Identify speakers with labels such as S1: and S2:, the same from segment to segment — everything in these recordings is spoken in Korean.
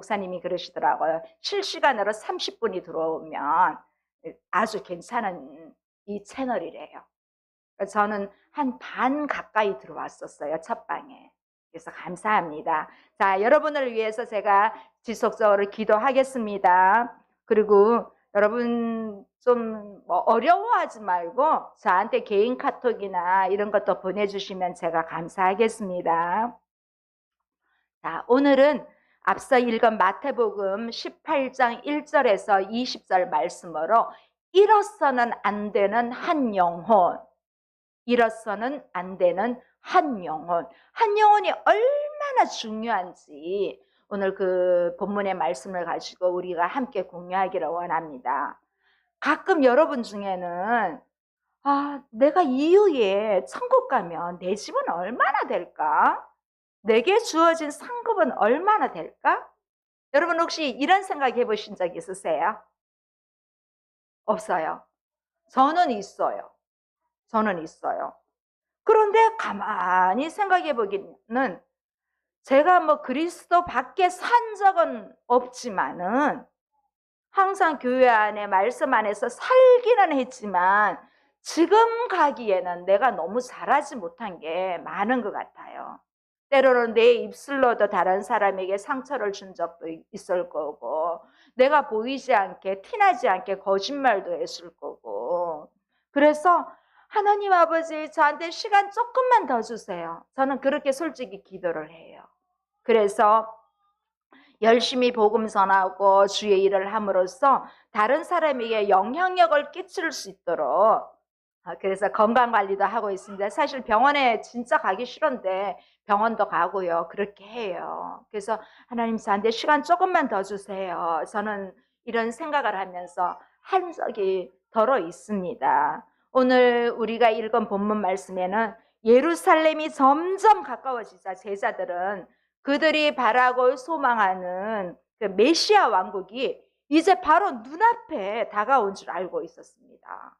S1: 목사님이 그러시더라고요. 실시간으로 30분이 들어오면 아주 괜찮은 이 채널이래요. 그래서 저는 한 반 가까이 들어왔었어요, 첫 방에. 그래서 감사합니다. 자, 여러분을 위해서 제가 지속적으로 기도하겠습니다. 그리고 여러분 좀 뭐 어려워하지 말고 저한테 개인 카톡이나 이런 것도 보내주시면 제가 감사하겠습니다. 자, 오늘은 앞서 읽은 마태복음 18장 1절에서 20절 말씀으로 이로서는 안 되는 한 영혼, 이로서는 안 되는 한 영혼, 한 영혼이 얼마나 중요한지 오늘 그 본문의 말씀을 가지고 우리가 함께 공유하기를 원합니다. 가끔 여러분 중에는 내가 이후에 천국 가면 내 집은 얼마나 될까? 내게 주어진 상급은 얼마나 될까? 여러분 혹시 이런 생각 해보신 적 있으세요? 없어요. 저는 있어요. 저는 있어요. 그런데 가만히 생각해 보기는 제가 뭐 그리스도 밖에 산 적은 없지만은 항상 교회 안에 말씀 안에서 살기는 했지만 지금 가기에는 내가 너무 잘하지 못한 게 많은 것 같아요. 때로는 내 입술로도 다른 사람에게 상처를 준 적도 있을 거고, 내가 보이지 않게 티나지 않게 거짓말도 했을 거고. 그래서 하나님 아버지, 저한테 시간 조금만 더 주세요. 저는 그렇게 솔직히 기도를 해요. 그래서 열심히 복음 전하고 주의 일을 함으로써 다른 사람에게 영향력을 끼칠 수 있도록, 그래서 건강관리도 하고 있습니다. 사실 병원에 진짜 가기 싫은데 병원도 가고요. 그렇게 해요. 그래서 하나님 저한테 시간 조금만 더 주세요. 저는 이런 생각을 하면서 한 적이 덜어 있습니다. 오늘 우리가 읽은 본문 말씀에는 예루살렘이 점점 가까워지자 제자들은 그들이 바라고 소망하는 그 메시아 왕국이 이제 바로 눈앞에 다가온 줄 알고 있었습니다.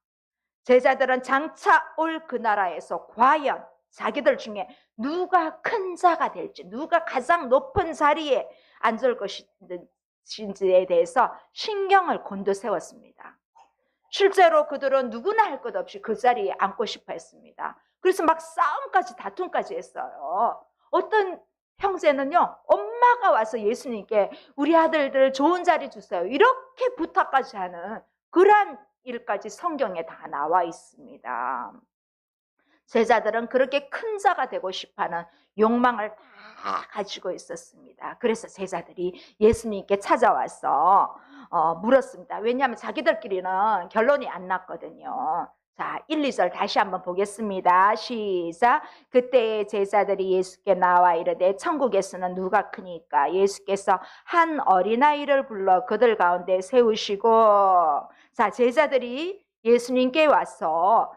S1: 제자들은 장차 올 그 나라에서 과연 자기들 중에 누가 큰 자가 될지, 누가 가장 높은 자리에 앉을 것인지에 대해서 신경을 곤두세웠습니다. 실제로 그들은 누구나 할 것 없이 그 자리에 앉고 싶어 했습니다. 그래서 막 싸움까지 다툼까지 했어요. 어떤 형제는요, 엄마가 와서 예수님께 우리 아들들 좋은 자리 주세요, 이렇게 부탁까지 하는 그러한 일까지 성경에 다 나와 있습니다. 제자들은 그렇게 큰 자가 되고 싶어하는 욕망을 다 가지고 있었습니다. 그래서 제자들이 예수님께 찾아와서 물었습니다. 왜냐하면 자기들끼리는 결론이 안 났거든요. 자, 1, 2절 다시 한번 보겠습니다. 시작. 그때 제자들이 예수께 나와 이르되 천국에서는 누가 크니까? 예수께서 한 어린아이를 불러 그들 가운데 세우시고, 자, 제자들이 예수님께 와서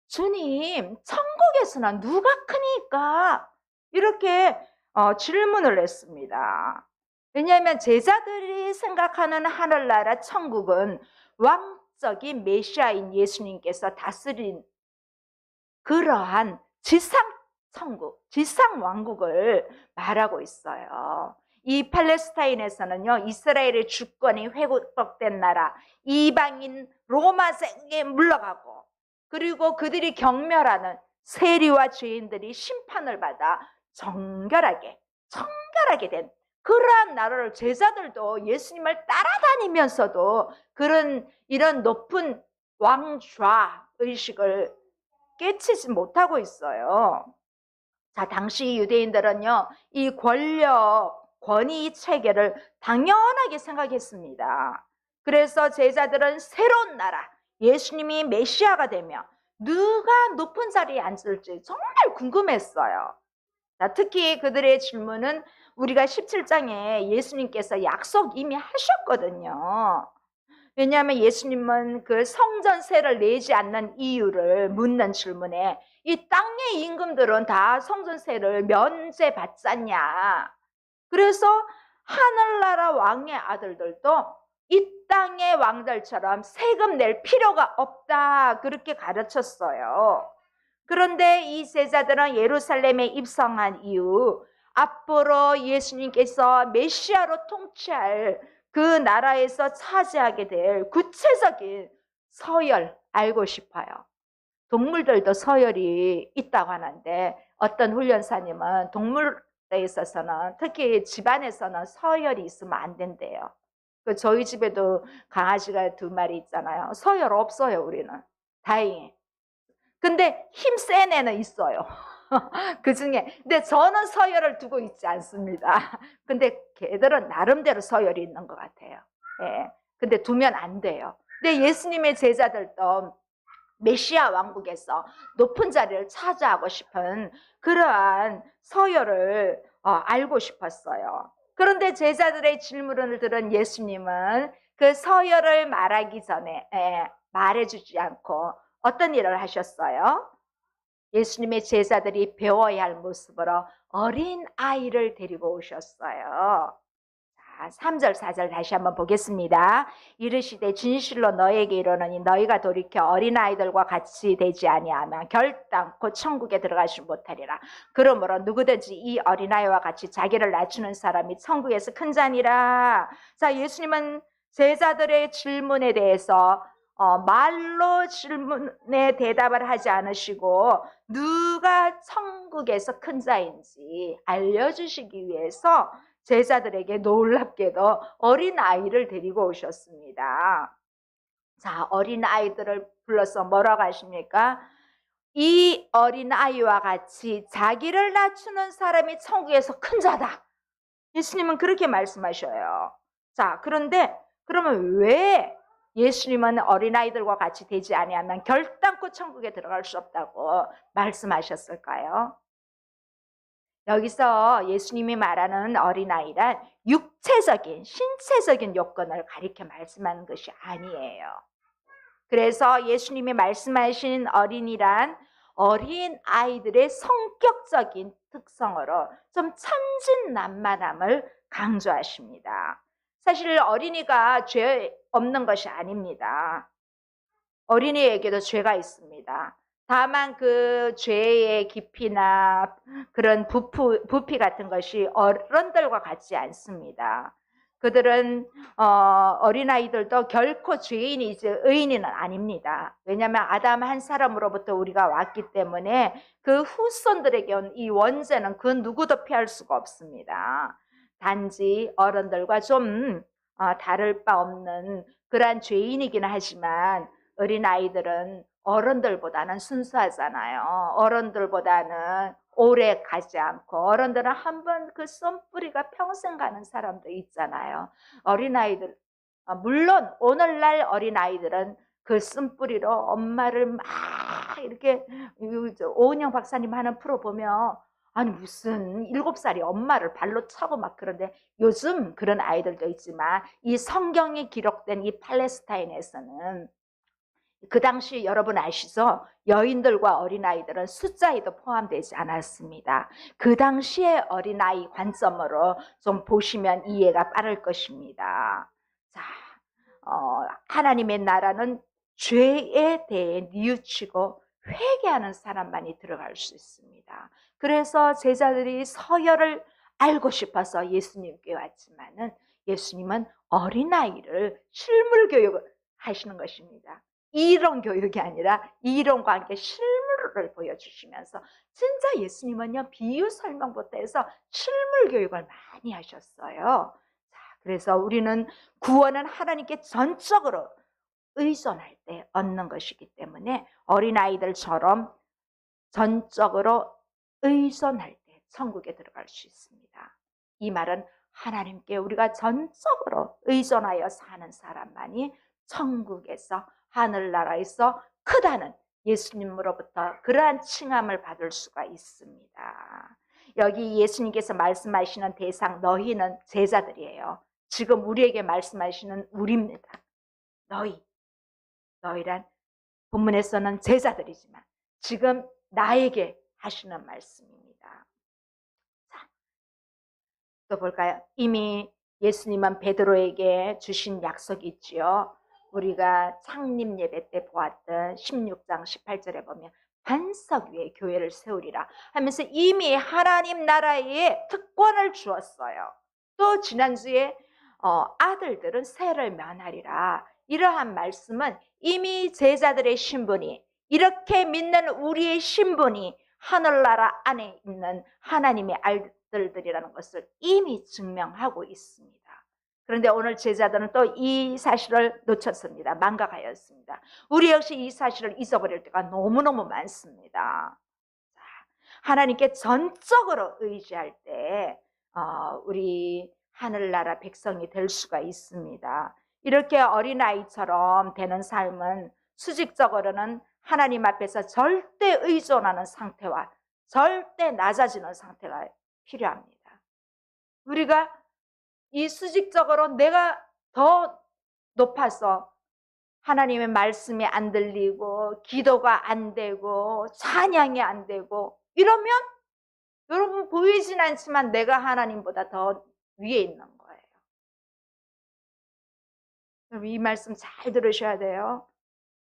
S1: 주님, 천국에서는 누가 크니까? 이렇게 질문을 했습니다. 왜냐하면 제자들이 생각하는 하늘나라 천국은 왕적인 메시아인 예수님께서 다스린 그러한 지상 천국, 지상 왕국을 말하고 있어요. 이 팔레스타인에서는요, 이스라엘의 주권이 회복된 나라, 이방인 로마세에 물러가고, 그리고 그들이 경멸하는 세리와 죄인들이 심판을 받아 정결하게 된 그러한 나라를 제자들도 예수님을 따라다니면서도 이런 높은 왕좌 의식을 깨치지 못하고 있어요. 자, 당시 유대인들은요, 이 권위 체계를 당연하게 생각했습니다. 그래서 제자들은 새로운 나라, 예수님이 메시아가 되며 누가 높은 자리에 앉을지 정말 궁금했어요. 자, 특히 그들의 질문은 우리가 17장에 예수님께서 약속 이미 하셨거든요. 왜냐하면 예수님은 그 성전세를 내지 않는 이유를 묻는 질문에 이 땅의 임금들은 다 성전세를 면제받잖냐. 그래서 하늘나라 왕의 아들들도 이 땅의 왕들처럼 세금 낼 필요가 없다, 그렇게 가르쳤어요. 그런데 이 제자들은 예루살렘에 입성한 이후 앞으로 예수님께서 메시아로 통치할 그 나라에서 차지하게 될 구체적인 서열 알고 싶어요. 동물들도 서열이 있다고 하는데 어떤 훈련사님은 동물에 있어서는 특히 집안에서는 서열이 있으면 안 된대요. 저희 집에도 강아지가 2마리 있잖아요. 서열 없어요, 우리는. 다행히. 근데 힘센 애는 있어요. 그 중에. 근데 저는 서열을 두고 있지 않습니다. 근데 걔들은 나름대로 서열이 있는 것 같아요. 예. 근데 두면 안 돼요. 근데 예수님의 제자들도 메시아 왕국에서 높은 자리를 차지하고 싶은 그러한 서열을 알고 싶었어요. 그런데 제자들의 질문을 들은 예수님은 그 서열을 말하기 전에 말해주지 않고 어떤 일을 하셨어요? 예수님의 제자들이 배워야 할 모습으로 어린 아이를 데리고 오셨어요. 3절 4절 다시 한번 보겠습니다. 이르시되 진실로 너에게 이르노니 너희가 돌이켜 어린아이들과 같이 되지 아니하면 결단코 천국에 들어가지 못하리라. 그러므로 누구든지 이 어린아이와 같이 자기를 낮추는 사람이 천국에서 큰 자니라. 자, 예수님은 제자들의 질문에 대해서 말로 질문에 대답을 하지 않으시고 누가 천국에서 큰 자인지 알려주시기 위해서 제자들에게 놀랍게도 어린아이를 데리고 오셨습니다. 자, 어린아이들을 불러서 뭐라고 하십니까? 이 어린아이와 같이 자기를 낮추는 사람이 천국에서 큰 자다. 예수님은 그렇게 말씀하셔요. 자, 그런데 그러면 왜 예수님은 어린아이들과 같이 되지 아니하면 결단코 천국에 들어갈 수 없다고 말씀하셨을까요? 여기서 예수님이 말하는 어린아이란 육체적인, 신체적인 요건을 가리켜 말씀하는 것이 아니에요. 그래서 예수님이 말씀하신 어린이란 어린아이들의 성격적인 특성으로 좀 천진난만함을 강조하십니다. 사실 어린이가 죄 없는 것이 아닙니다. 어린이에게도 죄가 있습니다. 다만 그 죄의 깊이나 그런 부피 같은 것이 어른들과 같지 않습니다. 그들은 어린아이들도 결코 죄인이지 의인은 아닙니다. 왜냐하면 아담 한 사람으로부터 우리가 왔기 때문에 그 후손들에게 온 이 원죄는 그 누구도 피할 수가 없습니다. 단지 어른들과 좀 다를 바 없는 그러한 죄인이긴 하지만 어린아이들은 어른들보다는 순수하잖아요. 어른들보다는 오래 가지 않고 어른들은 한번 그 썸뿌리가 평생 가는 사람도 있잖아요. 어린아이들 물론 오늘날 어린아이들은 그 쓴뿌리로 엄마를 막 이렇게 오은영 박사님 하는 프로 보면 아니 무슨 7살이 엄마를 발로 차고 막 그런데 요즘 그런 아이들도 있지만 이 성경에 기록된 이 팔레스타인에서는 그 당시 여러분 아시죠? 여인들과 어린아이들은 숫자에도 포함되지 않았습니다. 그 당시의 어린아이 관점으로 좀 보시면 이해가 빠를 것입니다. 자, 하나님의 나라는 죄에 대해 뉘우치고 회개하는 사람만이 들어갈 수 있습니다. 그래서 제자들이 서열을 알고 싶어서 예수님께 왔지만은 예수님은 어린아이를 실물 교육을 하시는 것입니다. 이론 교육이 아니라 이론과 함께 실물을 보여주시면서 진짜 예수님은요 비유 설명부터 해서 실물 교육을 많이 하셨어요. 자, 그래서 우리는 구원은 하나님께 전적으로 의존할 때 얻는 것이기 때문에 어린아이들처럼 전적으로 의존할 때 천국에 들어갈 수 있습니다. 이 말은 하나님께 우리가 전적으로 의존하여 사는 사람만이 천국에서 하늘나라에서 크다는 예수님으로부터 그러한 칭함을 받을 수가 있습니다. 여기 예수님께서 말씀하시는 대상 너희는 제자들이에요. 지금 우리에게 말씀하시는 우리입니다. 너희란 본문에서는 제자들이지만 지금 나에게 하시는 말씀입니다. 자, 또 볼까요? 이미 예수님은 베드로에게 주신 약속이 있지요. 우리가 창립 예배 때 보았던 16장 18절에 보면 반석 위에 교회를 세우리라 하면서 이미 하나님 나라에 특권을 주었어요. 또 지난주에 아들들은 세를 면하리라. 이러한 말씀은 이미 제자들의 신분이, 이렇게 믿는 우리의 신분이 하늘나라 안에 있는 하나님의 아들들이라는 것을 이미 증명하고 있습니다. 그런데 오늘 제자들은 또 이 사실을 놓쳤습니다. 망각하였습니다. 우리 역시 이 사실을 잊어버릴 때가 너무너무 많습니다. 하나님께 전적으로 의지할 때 우리 하늘나라 백성이 될 수가 있습니다. 이렇게 어린아이처럼 되는 삶은 수직적으로는 하나님 앞에서 절대 의존하는 상태와 절대 낮아지는 상태가 필요합니다. 우리가 이 수직적으로 내가 더 높아서 하나님의 말씀이 안 들리고 기도가 안 되고 찬양이 안 되고 이러면 여러분 보이진 않지만 내가 하나님보다 더 위에 있는 거예요. 여러분 이 말씀 잘 들으셔야 돼요.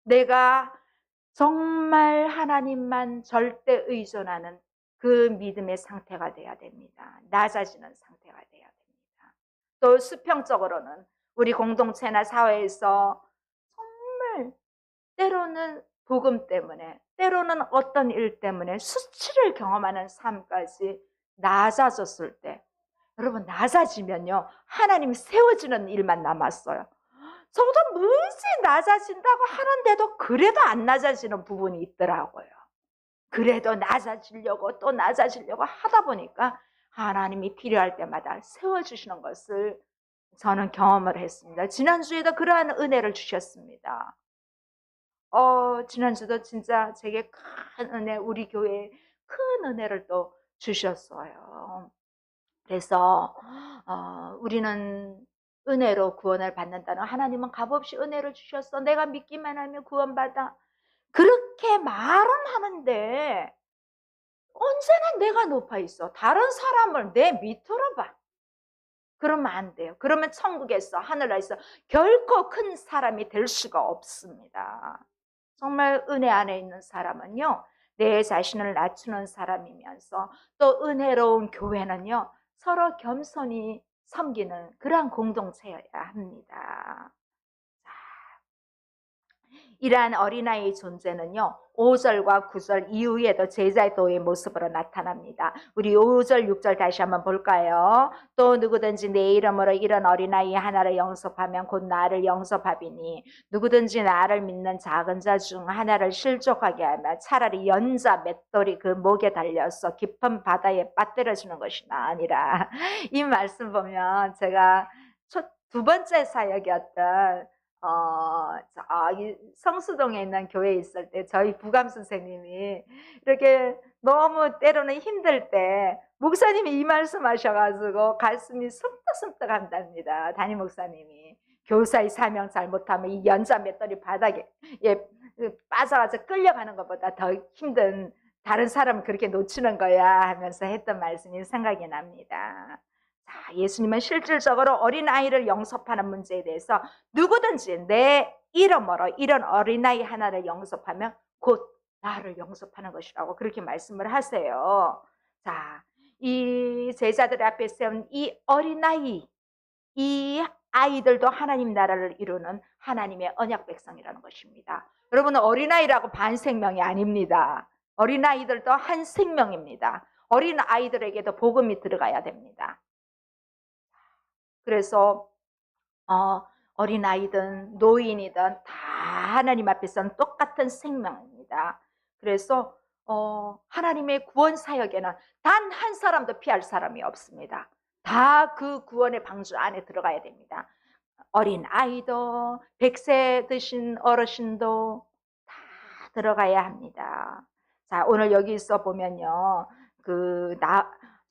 S1: 내가 정말 하나님만 절대 의존하는 그 믿음의 상태가 돼야 됩니다. 낮아지는 상태가 돼야 됩니다. 또 수평적으로는 우리 공동체나 사회에서 정말 때로는 복음 때문에, 때로는 어떤 일 때문에 수치를 경험하는 삶까지 낮아졌을 때, 여러분 낮아지면요 하나님 세워지는 일만 남았어요. 저도 무지 낮아진다고 하는데도 그래도 안 낮아지는 부분이 있더라고요. 그래도 낮아지려고 또 낮아지려고 하다 보니까 하나님이 필요할 때마다 세워주시는 것을 저는 경험을 했습니다. 지난주에도 그러한 은혜를 주셨습니다. 지난주도 진짜 제게 큰 은혜, 우리 교회에 큰 은혜를 또 주셨어요. 그래서 우리는 은혜로 구원을 받는다는, 하나님은 값없이 은혜를 주셨어, 내가 믿기만 하면 구원받아, 그렇게 말은 하는데 언제나 내가 높아 있어. 다른 사람을 내 밑으로 봐. 그러면 안 돼요. 그러면 천국에서 하늘나라에서 결코 큰 사람이 될 수가 없습니다. 정말 은혜 안에 있는 사람은요 내 자신을 낮추는 사람이면서 또 은혜로운 교회는요 서로 겸손히 섬기는 그러한 공동체여야 합니다. 이러한 어린아이의 존재는요 5절과 9절 이후에도 제자도의 모습으로 나타납니다. 우리 5절 6절 다시 한번 볼까요? 또 누구든지 내 이름으로 이런 어린아이 하나를 영접하면 곧 나를 영접하비니 누구든지 나를 믿는 작은 자 중 하나를 실족하게 하면 차라리 연자 맷돌이 그 목에 달려서 깊은 바다에 빠뜨려주는 것이 나으니라. 이 말씀 보면 제가 두 번째 사역이었던 이 성수동에 있는 교회에 있을 때 저희 부감 선생님이 이렇게 너무 때로는 힘들 때 목사님이 이 말씀 하셔가지고 가슴이 숨떡숨떡 한답니다. 담임 목사님이 교사의 사명 잘못하면 이 연자 맷돌이 바닥에 빠져가지고 끌려가는 것보다 더 힘든 다른 사람을 그렇게 놓치는 거야 하면서 했던 말씀이 생각이 납니다. 자, 예수님은 실질적으로 어린아이를 영접하는 문제에 대해서 누구든지 내 이름으로 이런 어린아이 하나를 영접하면 곧 나를 영접하는 것이라고 그렇게 말씀을 하세요. 자, 이 제자들 앞에 세운 이 어린아이, 이 아이들도 하나님 나라를 이루는 하나님의 언약 백성이라는 것입니다. 여러분 어린아이라고 반생명이 아닙니다. 어린아이들도 한 생명입니다. 어린아이들에게도 복음이 들어가야 됩니다. 그래서 어린아이든 노인이든 다 하나님 앞에서는 똑같은 생명입니다. 그래서 하나님의 구원 사역에는 단 한 사람도 피할 사람이 없습니다. 다 그 구원의 방주 안에 들어가야 됩니다. 어린아이도 100세 드신 어르신도 다 들어가야 합니다. 자, 오늘 여기서 보면요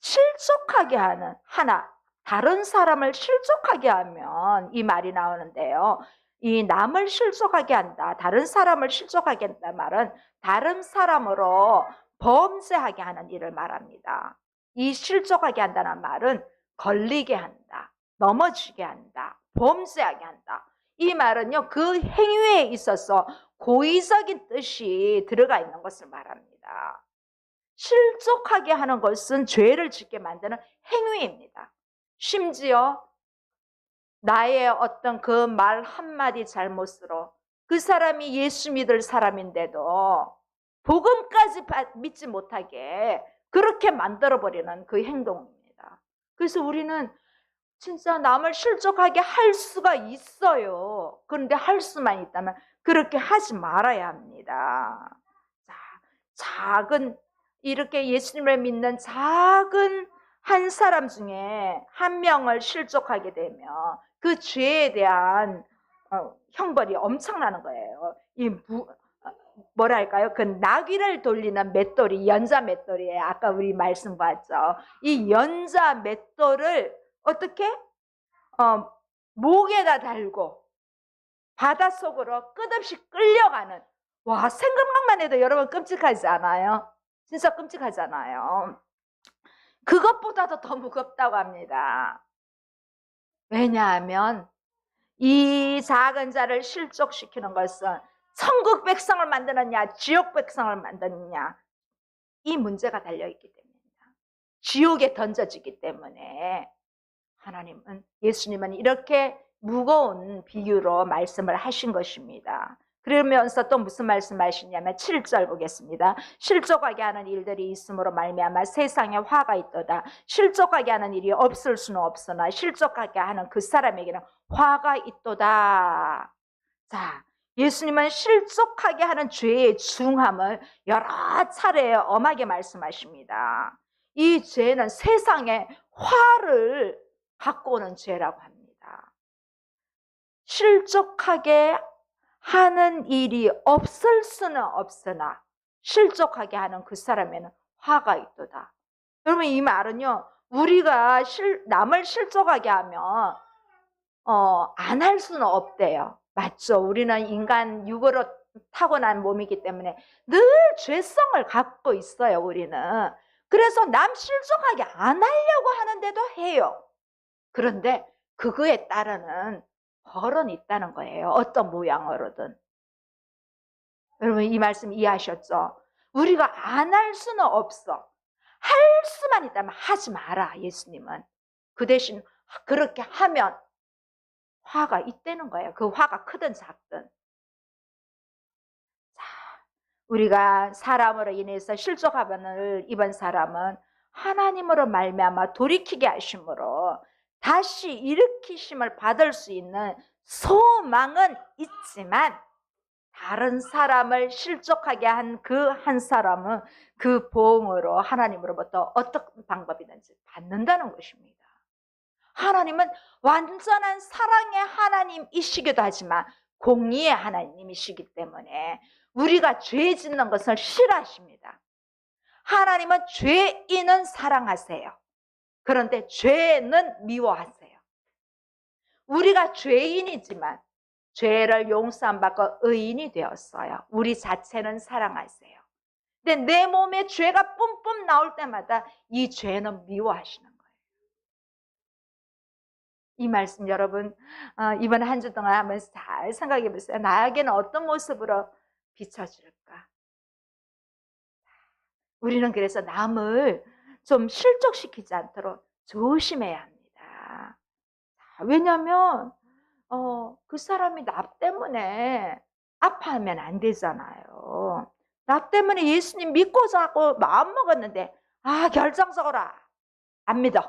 S1: 실족하게 하는 하나, 다른 사람을 실족하게 하면 이 말이 나오는데요. 이 남을 실족하게 한다, 다른 사람을 실족하게 한다 말은 다른 사람으로 범죄하게 하는 일을 말합니다. 이 실족하게 한다는 말은 걸리게 한다, 넘어지게 한다, 범죄하게 한다. 이 말은요 그 행위에 있어서 고의적인 뜻이 들어가 있는 것을 말합니다. 실족하게 하는 것은 죄를 짓게 만드는 행위입니다. 심지어 나의 어떤 그 말 한마디 잘못으로 그 사람이 예수 믿을 사람인데도 복음까지 믿지 못하게 그렇게 만들어버리는 그 행동입니다. 그래서 우리는 진짜 남을 실족하게 할 수가 있어요. 그런데 할 수만 있다면 그렇게 하지 말아야 합니다. 자, 작은 이렇게 예수님을 믿는 작은 한 사람 중에 한 명을 실족하게 되면 그 죄에 대한 형벌이 엄청나는 거예요. 뭐랄까요? 그 나귀를 돌리는 맷돌이 연자 맷돌이에요. 아까 우리 말씀 봤죠. 이 연자 맷돌을 어떻게 목에다 달고 바닷속으로 끝없이 끌려가는, 와, 생각만 해도 여러분 끔찍하지 않아요? 진짜 끔찍하잖아요. 그것보다도 더 무겁다고 합니다. 왜냐하면 이 작은 자를 실족시키는 것은 천국 백성을 만드느냐 지옥 백성을 만드느냐, 이 문제가 달려있기 때문입니다. 지옥에 던져지기 때문에 예수님은 이렇게 무거운 비유로 말씀을 하신 것입니다. 그러면서 또 무슨 말씀하시냐면 7절 보겠습니다. 실족하게 하는 일들이 있음으로 말미암아 세상에 화가 있도다. 실족하게 하는 일이 없을 수는 없으나 실족하게 하는 그 사람에게는 화가 있도다. 자, 예수님은 실족하게 하는 죄의 중함을 여러 차례 엄하게 말씀하십니다. 이 죄는 세상에 화를 갖고 오는 죄라고 합니다. 실족하게 하는 일이 없을 수는 없으나 실족하게 하는 그 사람에는 화가 있도다. 여러분, 이 말은요, 우리가 남을 실족하게 하면 안 할 수는 없대요. 맞죠? 우리는 인간 육으로 타고난 몸이기 때문에 늘 죄성을 갖고 있어요, 우리는. 그래서 남 실족하게 안 하려고 하는데도 해요. 그런데 그거에 따르는 벌은 있다는 거예요. 어떤 모양으로든. 여러분, 이 말씀 이해하셨죠? 우리가 안 할 수는 없어. 할 수만 있다면 하지 마라, 예수님은. 그 대신 그렇게 하면 화가 있다는 거예요. 그 화가 크든 작든. 자, 우리가 사람으로 인해서 실족함을 입은 사람은 하나님으로 말미암아 돌이키게 하심으로 다시 일으키심을 받을 수 있는 소망은 있지만, 다른 사람을 실족하게 한 그 한 사람은 그 보응으로 하나님으로부터 어떤 방법이든지 받는다는 것입니다. 하나님은 완전한 사랑의 하나님이시기도 하지만 공의의 하나님이시기 때문에 우리가 죄 짓는 것을 싫어하십니다. 하나님은 죄인은 사랑하세요. 그런데 죄는 미워하세요. 우리가 죄인이지만 죄를 용서함 받고 의인이 되었어요. 우리 자체는 사랑하세요. 근데 내 몸에 죄가 뿜뿜 나올 때마다 이 죄는 미워하시는 거예요. 이 말씀 여러분 이번 한 주 동안 한번 잘 생각해 보세요. 나에게는 어떤 모습으로 비춰질까? 우리는 그래서 남을 좀 실족시키지 않도록 조심해야 합니다. 왜냐하면 그 사람이 나 때문에 아파하면 안 되잖아요. 나 때문에 예수님 믿고 자고 마음 먹었는데 결정적으로 안 믿어,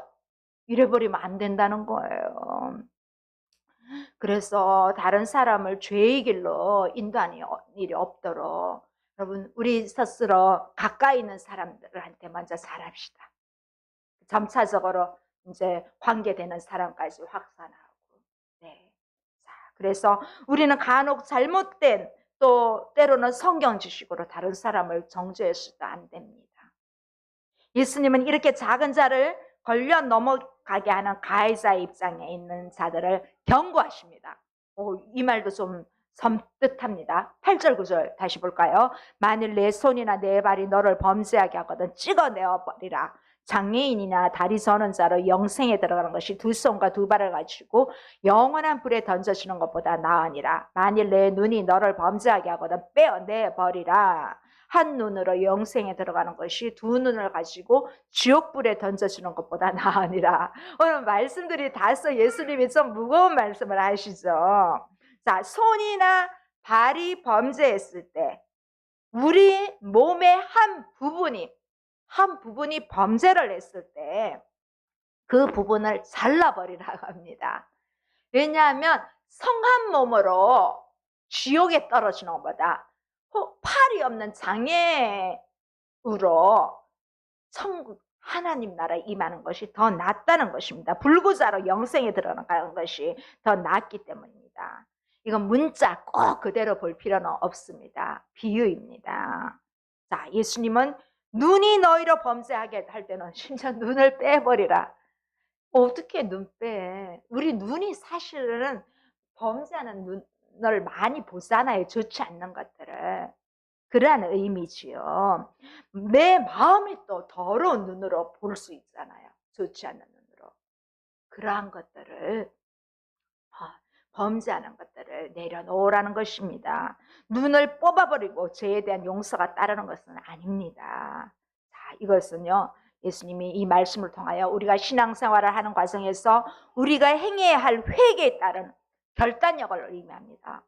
S1: 이래버리면 안 된다는 거예요. 그래서 다른 사람을 죄의 길로 인도하는 일이 없도록 여러분, 우리 스스로 가까이 있는 사람들한테 먼저 잘합시다. 점차적으로 이제 관계되는 사람까지 확산하고. 네. 자, 그래서 우리는 간혹 잘못된, 또 때로는 성경 지식으로 다른 사람을 정죄해서도 안 됩니다. 예수님은 이렇게 작은 자를 걸려 넘어가게 하는 가해자의 입장에 있는 자들을 경고하십니다. 이 말도 좀 섬뜩합니다. 8절 9절 다시 볼까요? 만일 내 손이나 내 발이 너를 범죄하게 하거든 찍어내어 버리라. 장애인이나 다리 저는 자로 영생에 들어가는 것이 두 손과 두 발을 가지고 영원한 불에 던져지는 것보다 나으니라. 만일 내 눈이 너를 범죄하게 하거든 빼어내 버리라. 한 눈으로 영생에 들어가는 것이 두 눈을 가지고 지옥불에 던져지는 것보다 나으니라. 오늘 말씀들이 다써 예수님이 좀 무거운 말씀을 하시죠. 자, 손이나 발이 범죄했을 때 우리 몸의 한 부분이 범죄를 했을 때 그 부분을 잘라버리라고 합니다. 왜냐하면 성한 몸으로 지옥에 떨어지는 것보다 팔이 없는 장애우로 천국 하나님 나라에 임하는 것이 더 낫다는 것입니다. 불구자로 영생에 들어가는 것이 더 낫기 때문입니다. 이건 문자 꼭 그대로 볼 필요는 없습니다. 비유입니다. 자, 예수님은 눈이 너희로 범죄하게 할 때는 진짜 눈을 빼버리라. 어떻게 눈 빼? 우리 눈이 사실은 범죄하는 눈을 많이 보잖아요. 좋지 않는 것들을. 그러한 의미지요. 내 마음이 또 더러운 눈으로 볼 수 있잖아요. 좋지 않는 눈으로. 그러한 것들을 범죄하는 것들을 내려놓으라는 것입니다. 눈을 뽑아버리고 죄에 대한 용서가 따르는 것은 아닙니다. 자, 이것은요. 예수님이 이 말씀을 통하여 우리가 신앙생활을 하는 과정에서 우리가 행해야 할 회개에 따른 결단력을 의미합니다.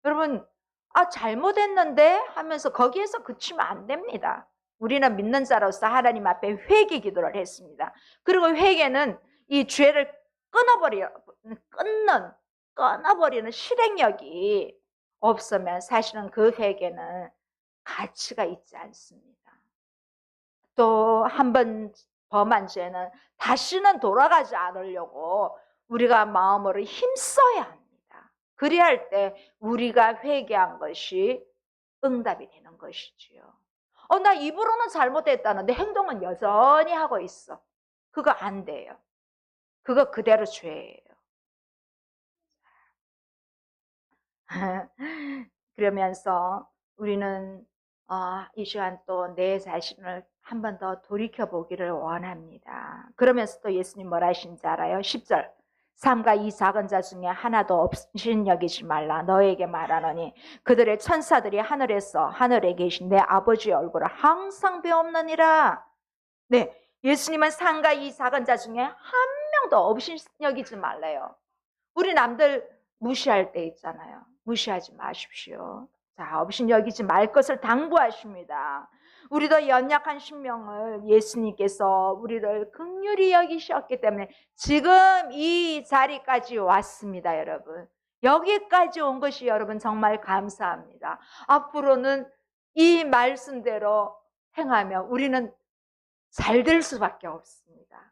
S1: 여러분, 잘못했는데 하면서 거기에서 그치면 안 됩니다. 우리는 믿는 자로서 하나님 앞에 회개 기도를 했습니다. 그리고 회개는 이 죄를 끊어버리는 실행력이 없으면 사실은 그 회개는 가치가 있지 않습니다. 또 한 번 범한 죄는 다시는 돌아가지 않으려고 우리가 마음으로 힘써야 합니다. 그리할 때 우리가 회개한 것이 응답이 되는 것이지요. 나 입으로는 잘못했다는데 행동은 여전히 하고 있어. 그거 안 돼요. 그거 그대로 죄예요. 그러면서 우리는 이 시간 또 내 자신을 한 번 더 돌이켜보기를 원합니다. 그러면서 또 예수님 뭐라 하신지 알아요? 10절. 삼가 이 작은 자 중에 하나도 없인 여기지 말라. 너에게 말하노니 그들의 천사들이 하늘에 계신 내 아버지의 얼굴을 항상 배옵느니라. 네, 예수님은 삼가 이 작은 자 중에 한 명도 없인 여기지 말래요. 우리 남들 무시할 때 있잖아요. 무시하지 마십시오. 자, 없인 여기지 말 것을 당부하십니다. 우리도 연약한 심령을 예수님께서 우리를 긍휼히 여기셨기 때문에 지금 이 자리까지 왔습니다, 여러분. 여기까지 온 것이 여러분 정말 감사합니다. 앞으로는 이 말씀대로 행하며 우리는 잘 될 수밖에 없습니다.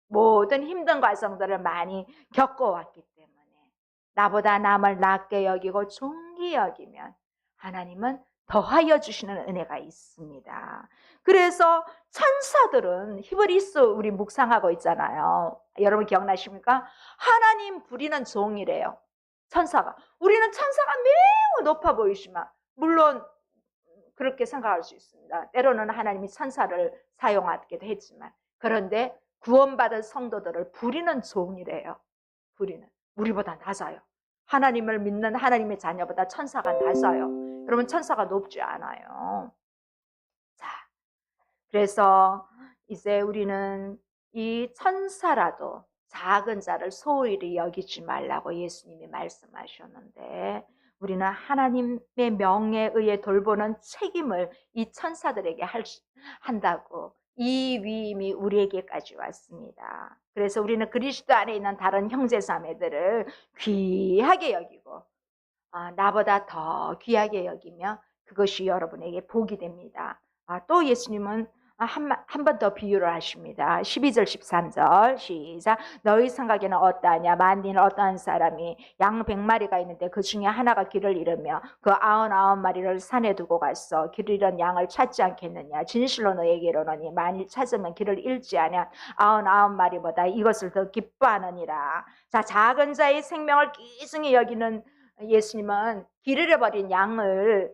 S1: 모든 힘든 과정들을 많이 겪어왔기 때문에 나보다 남을 낮게 여기고 존귀 여기면 하나님은 더하여 주시는 은혜가 있습니다. 그래서 천사들은 히브리서 우리 묵상하고 있잖아요. 여러분 기억나십니까? 하나님 부리는 종이래요. 천사가. 우리는 천사가 매우 높아 보이지만 물론 그렇게 생각할 수 있습니다. 때로는 하나님이 천사를 사용하기도 했지만 그런데 구원받은 성도들을 부리는 종이래요. 부리는. 우리보다 낮아요. 하나님을 믿는 하나님의 자녀보다 천사가 낮아요. 여러분 천사가 높지 않아요. 자, 그래서 이제 우리는 이 천사라도 작은 자를 소홀히 여기지 말라고 예수님이 말씀하셨는데 우리는 하나님의 명에 의해 돌보는 책임을 이 천사들에게 한다고 이 위임이 우리에게까지 왔습니다. 그래서 우리는 그리스도 안에 있는 다른 형제자매들을 귀하게 여기고 나보다 더 귀하게 여기며 그것이 여러분에게 복이 됩니다. 또 예수님은 한 번 더 비유를 하십니다. 12절 13절 시작. 너희 생각에는 어떠하냐? 만일 어떠한 사람이 양 100마리가 있는데 그 중에 하나가 길을 잃으며 그 99마리를 산에 두고 갔어. 길 잃은 양을 찾지 않겠느냐? 진실로 너에게 이르노니 만일 찾으면 길을 잃지 않으면 99마리보다 이것을 더 기뻐하느니라. 자, 작은 자의 생명을 귀중히 여기는 예수님은 길 잃어버린 양을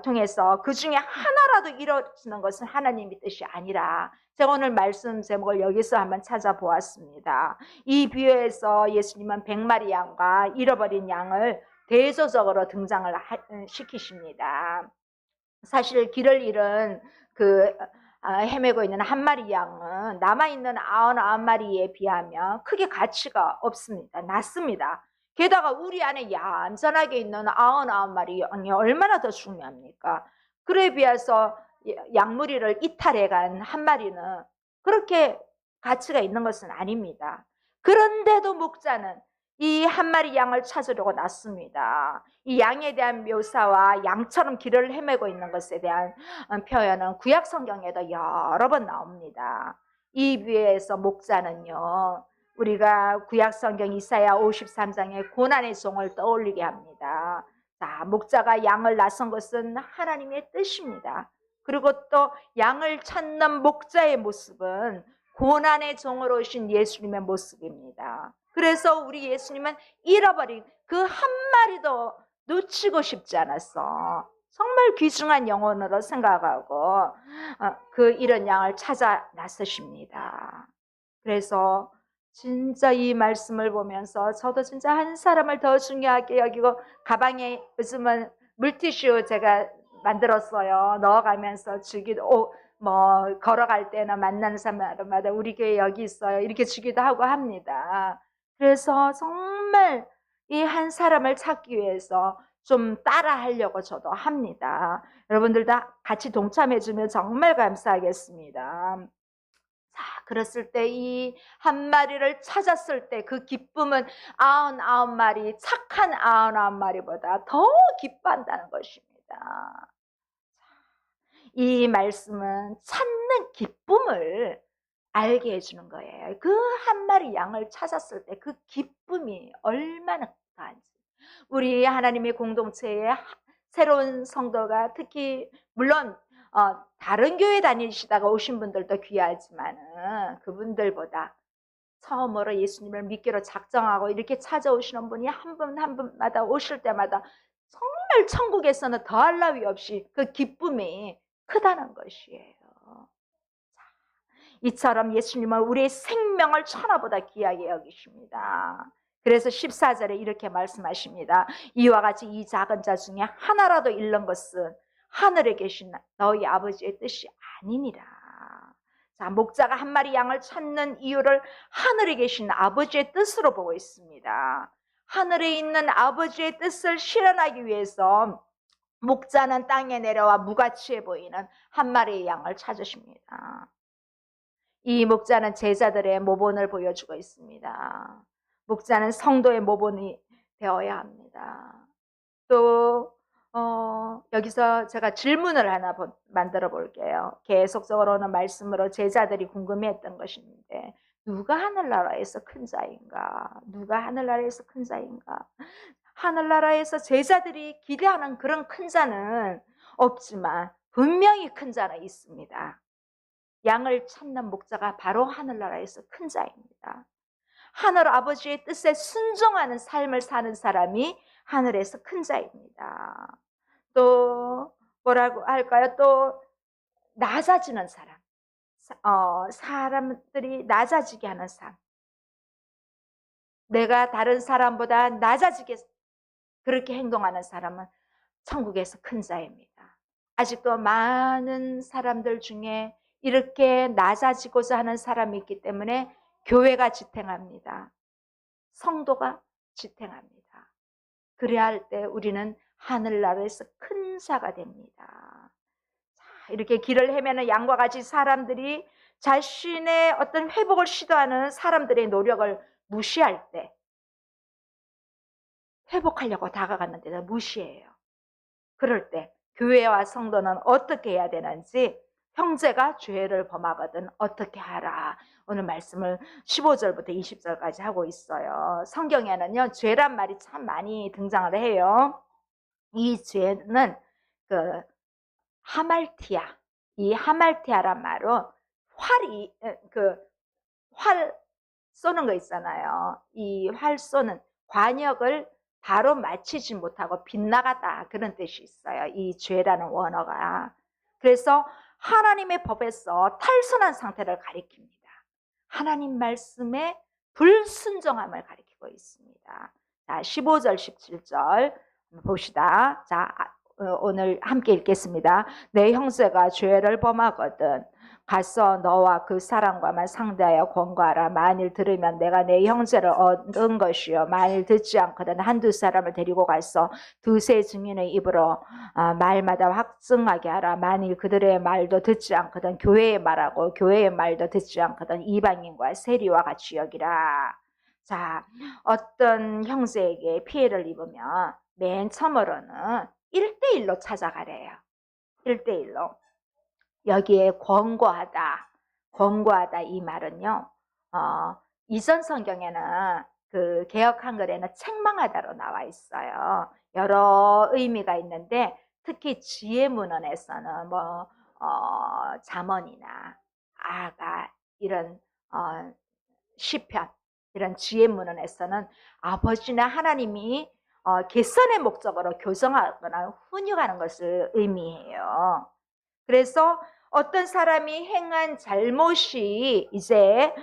S1: 통해서 그 중에 하나라도 잃어지는 것은 하나님의 뜻이 아니라 제가 오늘 말씀 제목을 여기서 한번 찾아보았습니다. 이 비유에서 예수님은 100마리 양과 잃어버린 양을 대조적으로 등장을 시키십니다. 사실 길을 잃은 헤매고 있는 한 마리 양은 남아있는 99마리에 비하면 크게 가치가 없습니다. 낮습니다. 게다가 우리 안에 얌전하게 있는 99마리 양이 얼마나 더 중요합니까? 그에 비해서 양무리를 이탈해간 한 마리는 그렇게 가치가 있는 것은 아닙니다. 그런데도 목자는 이 한 마리 양을 찾으려고 났습니다. 이 양에 대한 묘사와 양처럼 길을 헤매고 있는 것에 대한 표현은 구약 성경에도 여러 번 나옵니다. 이 비유에서 목자는요, 우리가 구약 성경 이사야 53장의 고난의 종을 떠올리게 합니다. 자, 목자가 양을 나선 것은 하나님의 뜻입니다. 그리고 또 양을 찾는 목자의 모습은 고난의 종으로 오신 예수님의 모습입니다. 그래서 우리 예수님은 잃어버린 그 한 마리도 놓치고 싶지 않았어. 정말 귀중한 영혼으로 생각하고 그 잃은 양을 찾아 나서십니다. 그래서 진짜 이 말씀을 보면서 저도 진짜 한 사람을 더 중요하게 여기고 가방에 요즘은 물티슈 제가 만들었어요. 넣어가면서 주기도 걸어갈 때나 만나는 사람마다 우리 교회 여기 있어요 이렇게 주기도 하고 합니다. 그래서 정말 이 한 사람을 찾기 위해서 좀 따라 하려고 저도 합니다. 여러분들 다 같이 동참해 주면 정말 감사하겠습니다. 자, 그랬을 때 이 한 마리를 찾았을 때 그 기쁨은 99마리, 착한 99마리보다 더 기뻐한다는 것입니다. 이 말씀은 찾는 기쁨을 알게 해주는 거예요. 그 한 마리 양을 찾았을 때 그 기쁨이 얼마나 큰지. 우리 하나님의 공동체에 새로운 성도가 특히 물론 다른 교회 다니시다가 오신 분들도 귀하지만은 그분들보다 처음으로 예수님을 믿기로 작정하고 이렇게 찾아오시는 분이 한 분 한 분마다 오실 때마다 정말 천국에서는 더할 나위 없이 그 기쁨이 크다는 것이에요. 이처럼 예수님은 우리의 생명을 천하보다 귀하게 여기십니다. 그래서 14절에 이렇게 말씀하십니다. 이와 같이 이 작은 자 중에 하나라도 잃는 것은 하늘에 계신 너희 아버지의 뜻이 아니니라. 자, 목자가 한 마리 양을 찾는 이유를 하늘에 계신 아버지의 뜻으로 보고 있습니다. 하늘에 있는 아버지의 뜻을 실현하기 위해서 목자는 땅에 내려와 무가치해 보이는 한 마리의 양을 찾으십니다. 이 목자는 제자들의 모본을 보여주고 있습니다. 목자는 성도의 모본이 되어야 합니다. 또 여기서 제가 질문을 하나 만들어 볼게요. 계속적으로는 말씀으로 제자들이 궁금해했던 것인데 누가 하늘나라에서 큰 자인가? 누가 하늘나라에서 큰 자인가? 하늘나라에서 제자들이 기대하는 그런 큰 자는 없지만 분명히 큰 자는 있습니다. 양을 찾는 목자가 바로 하늘나라에서 큰 자입니다. 하늘 아버지의 뜻에 순종하는 삶을 사는 사람이 하늘에서 큰 자입니다. 또 뭐라고 할까요? 또 낮아지는 사람, 사람들이 낮아지게 하는 삶. 내가 다른 사람보다 낮아지게 그렇게 행동하는 사람은 천국에서 큰 자입니다. 아직도 많은 사람들 중에 이렇게 낮아지고자 하는 사람이 있기 때문에 교회가 지탱합니다. 성도가 지탱합니다. 그래야 할 때 우리는 하늘나라에서 큰 자가 됩니다. 자, 이렇게 길을 헤매는 양과 같이 사람들이 자신의 어떤 회복을 시도하는 사람들의 노력을 무시할 때 회복하려고 다가갔는데도 무시해요. 그럴 때 교회와 성도는 어떻게 해야 되는지 형제가 죄를 범하거든 어떻게 하라. 오늘 말씀을 15절부터 20절까지 하고 있어요. 성경에는요, 죄란 말이 참 많이 등장을 해요. 이 죄는 하말티아, 이 하말티아란 말로 활 쏘는 거 있잖아요. 이 활 쏘는 관역을 바로 마치지 못하고 빗나가다 그런 뜻이 있어요. 이 죄라는 원어가. 그래서 하나님의 법에서 탈선한 상태를 가리킵니다. 하나님 말씀에 불순종함을 가리키고 있습니다. 자, 15절, 17절 봅시다. 자, 오늘 함께 읽겠습니다. 내 형제가 죄를 범하거든 가서 너와 그 사람과만 상대하여 권고하라. 만일 들으면 내가 내 형제를 얻은 것이요 만일 듣지 않거든 한두 사람을 데리고 가서 두세 증인의 입으로 말마다 확증하게 하라. 만일 그들의 말도 듣지 않거든 교회의 말하고 교회의 말도 듣지 않거든 이방인과 세리와 같이 여기라. 자, 어떤 형제에게 피해를 입으면 맨 처음으로는 1대1로 찾아가래요. 1대1로. 여기에 권고하다 이 말은요. 이전 성경에는 그 개역 한글에는 책망하다로 나와 있어요. 여러 의미가 있는데 특히 지혜문헌에서는 잠언이나 아가 이런 시편 이런 지혜문헌에서는 아버지나 하나님이 개선의 목적으로 교정하거나 훈육하는 것을 의미해요. 그래서 어떤 사람이 행한 잘못이 이제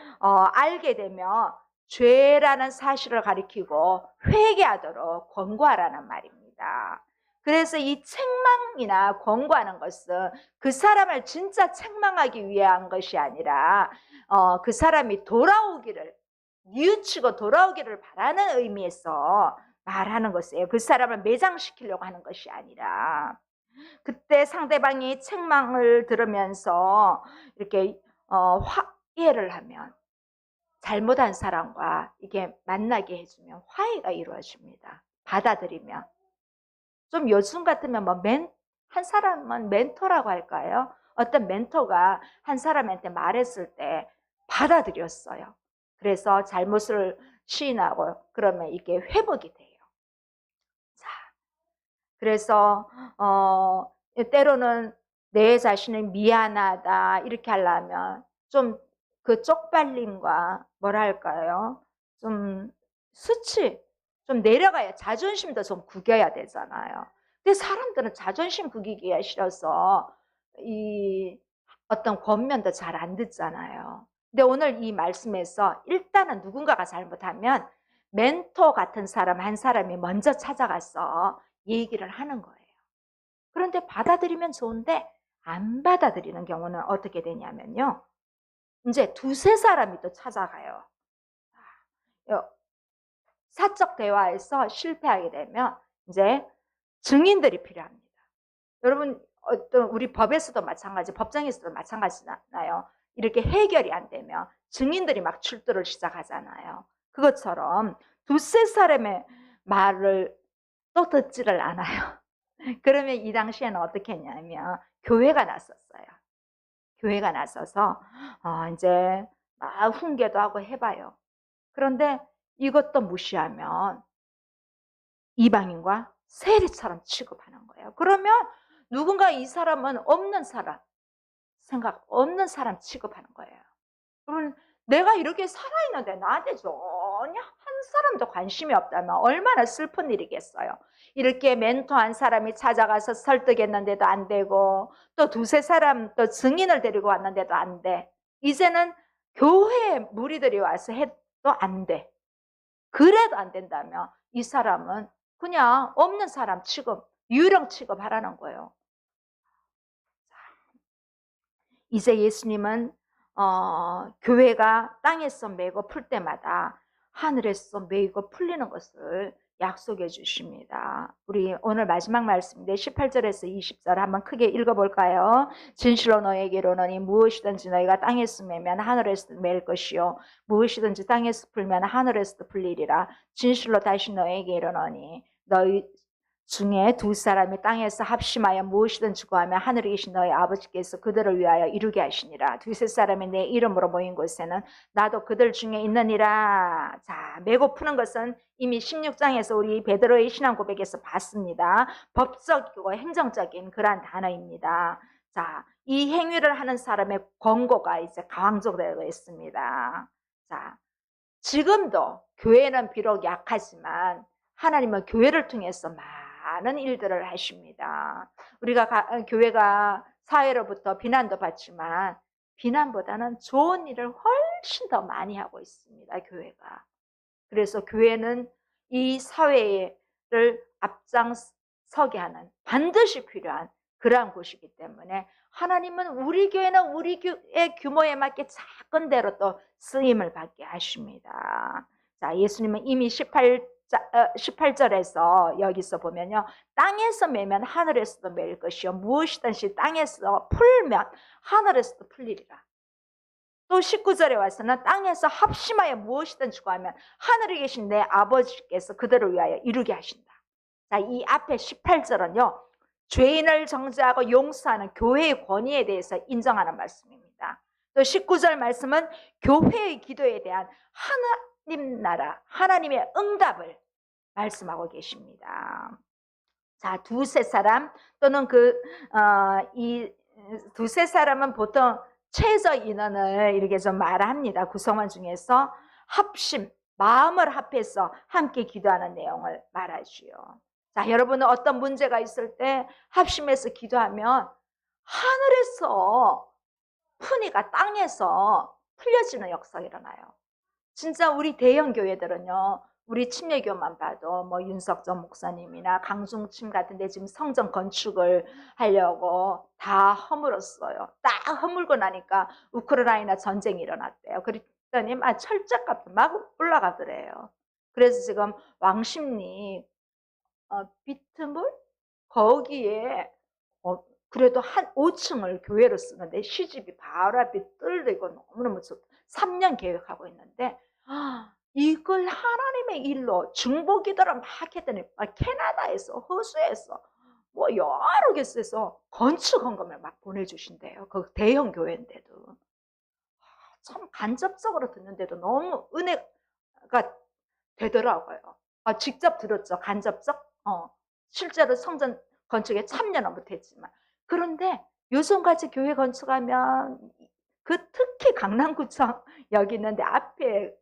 S1: 알게 되면 죄라는 사실을 가리키고 회개하도록 권고하라는 말입니다. 그래서 이 책망이나 권고하는 것은 그 사람을 진짜 책망하기 위한 것이 아니라 그 사람이 돌아오기를 뉘우치고 돌아오기를 바라는 의미에서 말하는 것이에요. 그 사람을 매장시키려고 하는 것이 아니라. 그때 상대방이 책망을 들으면서 이렇게 화해를 하면 잘못한 사람과 이게 만나게 해주면 화해가 이루어집니다. 받아들이면. 좀 요즘 같으면 한 사람은 멘토라고 할까요? 어떤 멘토가 한 사람한테 말했을 때 받아들였어요. 그래서 잘못을 시인하고 그러면 이게 회복이 돼요. 자, 그래서 때로는 내 자신을 미안하다 이렇게 하려면 좀 그 쪽팔림과 뭐랄까요? 좀 수치 좀 내려가야 자존심도 좀 구겨야 되잖아요. 근데 사람들은 자존심 구기기가 싫어서 이 어떤 권면도 잘 안 듣잖아요. 근데 오늘 이 말씀에서 일단은 누군가가 잘못하면 멘토 같은 사람 한 사람이 먼저 찾아가서 얘기를 하는 거예요. 그런데 받아들이면 좋은데 안 받아들이는 경우는 어떻게 되냐면요. 이제 두세 사람이 또 찾아가요. 사적 대화에서 실패하게 되면 이제 증인들이 필요합니다. 여러분 우리 법에서도 마찬가지, 법정에서도 마찬가지잖아요. 이렇게 해결이 안 되면 증인들이 막 출두를 시작하잖아요. 그것처럼 두세 사람의 말을 또 듣지를 않아요. 그러면 이 당시에는 어떻게 했냐면 교회가 나섰어요. 교회가 나서서 이제 막 훈계도 하고 해봐요. 그런데 이것도 무시하면 이방인과 세리처럼 취급하는 거예요. 그러면 누군가 이 사람은 없는 사람, 생각 없는 사람 취급하는 거예요. 그러면 내가 이렇게 살아있는데 나한테 전혀 한 사람도 관심이 없다면 얼마나 슬픈 일이겠어요. 이렇게 멘토한 사람이 찾아가서 설득했는데도 안 되고 또 두세 사람 또 증인을 데리고 왔는데도 안 돼. 이제는 교회 무리들이 와서 해도 안 돼. 그래도 안 된다면 이 사람은 그냥 없는 사람 취급, 유령 취급하라는 거예요. 이제 예수님은 교회가 땅에서 매고 풀 때마다 하늘에서 매고 풀리는 것을 약속해 주십니다. 우리 오늘 마지막 말씀인데 18절에서 20절 한번 크게 읽어볼까요? 진실로 너에게 이르노니 무엇이든지 너희가 땅에서 매면 하늘에서 맬 것이요 무엇이든지 땅에서 풀면 하늘에서도 풀리리라. 진실로 다시 너에게 이르노니 너희 중에 두 사람이 땅에서 합심하여 무엇이든지 구하면 하늘에 계신 너희 아버지께서 그들을 위하여 이루게 하시니라. 두세 사람이 내 이름으로 모인 곳에는 나도 그들 중에 있느니라. 자, 매고 푸는 것은 이미 16장에서 우리 베드로의 신앙 고백에서 봤습니다. 법적이고 행정적인 그러한 단어입니다. 자, 이 행위를 하는 사람의 권고가 이제 강조되고 있습니다. 자, 지금도 교회는 비록 약하지만 하나님은 교회를 통해서 많은 일들을 하십니다. 우리가 교회가 사회로부터 비난도 받지만 비난보다는 좋은 일을 훨씬 더 많이 하고 있습니다, 교회가. 그래서 교회는 이 사회를 앞장서게 하는 반드시 필요한 그러한 곳이기 때문에 하나님은 우리 교회는 우리 교회 규모에 맞게 작은 대로 또 쓰임을 받게 하십니다. 자, 예수님은 이미 18절에서 여기서 보면요, 땅에서 매면 하늘에서도 매일 것이요 무엇이든지 땅에서 풀면 하늘에서도 풀리리라. 또 19절에 와서는 땅에서 합심하여 무엇이든지 구하면 하늘에 계신 내 아버지께서 그들을 위하여 이루게 하신다. 자, 이 앞에 18절은요, 죄인을 정죄하고 용서하는 교회의 권위에 대해서 인정하는 말씀입니다. 또 19절 말씀은 교회의 기도에 대한 하나님 나라, 하나님의 응답을 말씀하고 계십니다. 자, 두세 사람 또는 이 두세 사람은 보통 최저 인원을 이렇게 좀 말합니다. 구성원 중에서 합심, 마음을 합해서 함께 기도하는 내용을 말하지요. 자, 여러분은 어떤 문제가 있을 때 합심해서 기도하면 하늘에서 푼이가 땅에서 풀려지는 역사가 일어나요. 진짜 우리 대형 교회들은요, 우리 침례교만 봐도 뭐 윤석정 목사님이나 강중침 같은 데 지금 성전 건축을 하려고 다 허물었어요. 딱 허물고 나니까 우크라이나 전쟁이 일어났대요. 그랬더니 막 철책값이 막 올라가더래요. 그래서 지금 왕십리 비트물 거기에 그래도 한 5층을 교회로 쓰는데 시집이 바로 앞에 뜰리고 너무너무 좋다. 3년 계획하고 있는데 이걸 하나님의 일로 중보기도를 막 했더니 캐나다에서 호주에서 뭐 여러 개에서 건축 헌금을 막 보내주신대요. 그 대형 교회인데도. 참 간접적으로 듣는데도 너무 은혜가 되더라고요. 직접 들었죠. 간접적. 실제로 성전 건축에 참여는 못했지만. 그런데 요즘같이 교회 건축하면 특히 강남구청 여기 있는데 앞에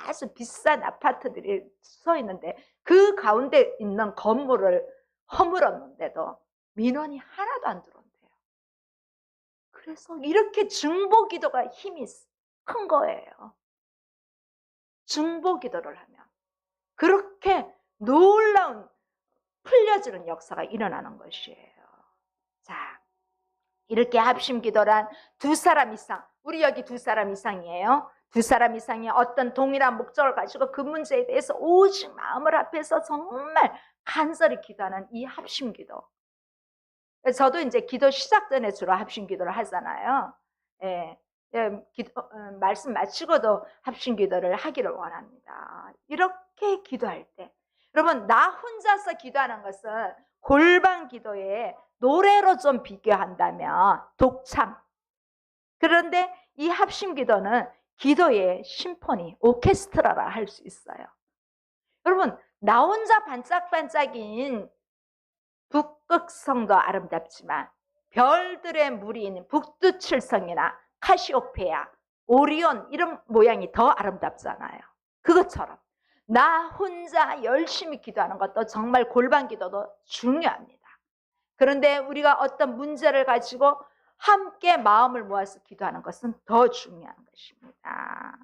S1: 아주 비싼 아파트들이 서 있는데 그 가운데 있는 건물을 허물었는데도 민원이 하나도 안 들어온대요. 그래서 이렇게 중보기도가 힘이 큰 거예요. 중보기도를 하면 그렇게 놀라운 풀려지는 역사가 일어나는 것이에요. 자, 이렇게 합심기도란 두 사람 이상, 우리 여기 두 사람 이상이에요. 두 사람 이상이 어떤 동일한 목적을 가지고 그 문제에 대해서 오직 마음을 합해서 정말 간절히 기도하는 이 합심기도. 저도 이제 기도 시작 전에 주로 합심기도를 하잖아요. 말씀 마치고도 합심기도를 하기를 원합니다. 이렇게 기도할 때 여러분, 나 혼자서 기도하는 것은 골방 기도에 노래로 좀 비교한다면 독창. 그런데 이 합심 기도는 기도의 심포니, 오케스트라라 할 수 있어요. 여러분, 나 혼자 반짝반짝인 북극성도 아름답지만 별들의 무리인 북두칠성이나 카시오페아, 오리온 이런 모양이 더 아름답잖아요. 그것처럼 나 혼자 열심히 기도하는 것도 정말 골방 기도도 중요합니다. 그런데 우리가 어떤 문제를 가지고 함께 마음을 모아서 기도하는 것은 더 중요한 것입니다.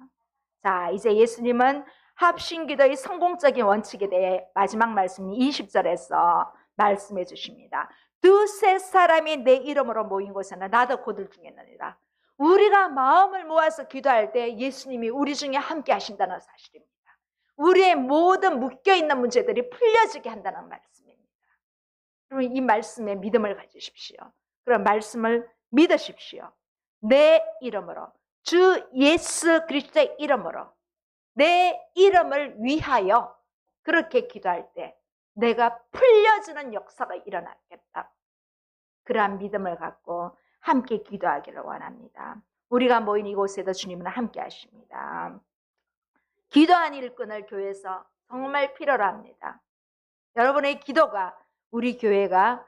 S1: 자, 이제 예수님은 합심기도의 성공적인 원칙에 대해 마지막 말씀 20절에서 말씀해 주십니다. 두세 사람이 내 이름으로 모인 곳에는 나도 그들 중에 있느니라. 우리가 마음을 모아서 기도할 때 예수님이 우리 중에 함께 하신다는 사실입니다. 우리의 모든 묶여있는 문제들이 풀려지게 한다는 말씀입니다. 여러분, 이 말씀에 믿음을 가지십시오. 그런 말씀을 믿으십시오. 내 이름으로, 주 예수 그리스도의 이름으로 내 이름을 위하여 그렇게 기도할 때 내가 풀려지는 역사가 일어나겠다. 그러한 믿음을 갖고 함께 기도하기를 원합니다. 우리가 모인 이곳에도 주님은 함께 하십니다. 기도한 일꾼을 교회에서 정말 필요로 합니다. 여러분의 기도가 우리 교회가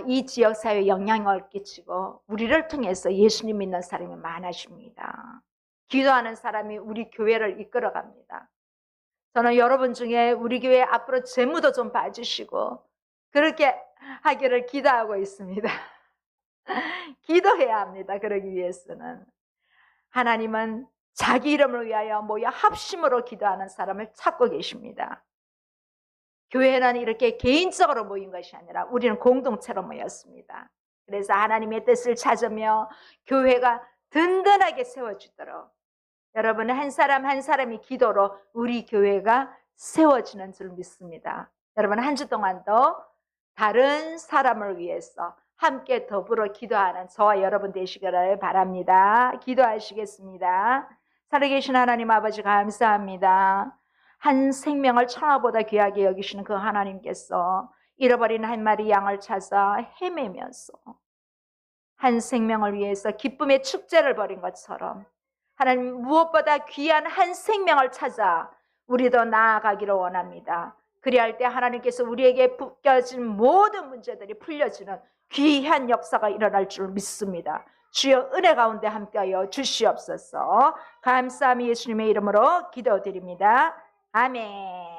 S1: 이 지역사회에 영향을 끼치고 우리를 통해서 예수님 믿는 사람이 많아집니다. 기도하는 사람이 우리 교회를 이끌어갑니다. 저는 여러분 중에 우리 교회 앞으로 재무도 좀 봐주시고 그렇게 하기를 기도하고 있습니다. 기도해야 합니다. 그러기 위해서는. 하나님은 자기 이름을 위하여 모여 합심으로 기도하는 사람을 찾고 계십니다. 교회는 이렇게 개인적으로 모인 것이 아니라 우리는 공동체로 모였습니다. 그래서 하나님의 뜻을 찾으며 교회가 든든하게 세워지도록 여러분 한 사람 한 사람이 기도로 우리 교회가 세워지는 줄 믿습니다. 여러분 한 주 동안도 다른 사람을 위해서 함께 더불어 기도하는 저와 여러분 되시기를 바랍니다. 기도하시겠습니다. 살아계신 하나님 아버지 감사합니다. 한 생명을 천하보다 귀하게 여기시는 그 하나님께서 잃어버린 한 마리 양을 찾아 헤매면서 한 생명을 위해서 기쁨의 축제를 벌인 것처럼 하나님 무엇보다 귀한 한 생명을 찾아 우리도 나아가기를 원합니다. 그리할 때 하나님께서 우리에게 묶여진 모든 문제들이 풀려지는 귀한 역사가 일어날 줄 믿습니다. 주여 은혜 가운데 함께하여 주시옵소서. 감사함이 예수님의 이름으로 기도드립니다. 아멘.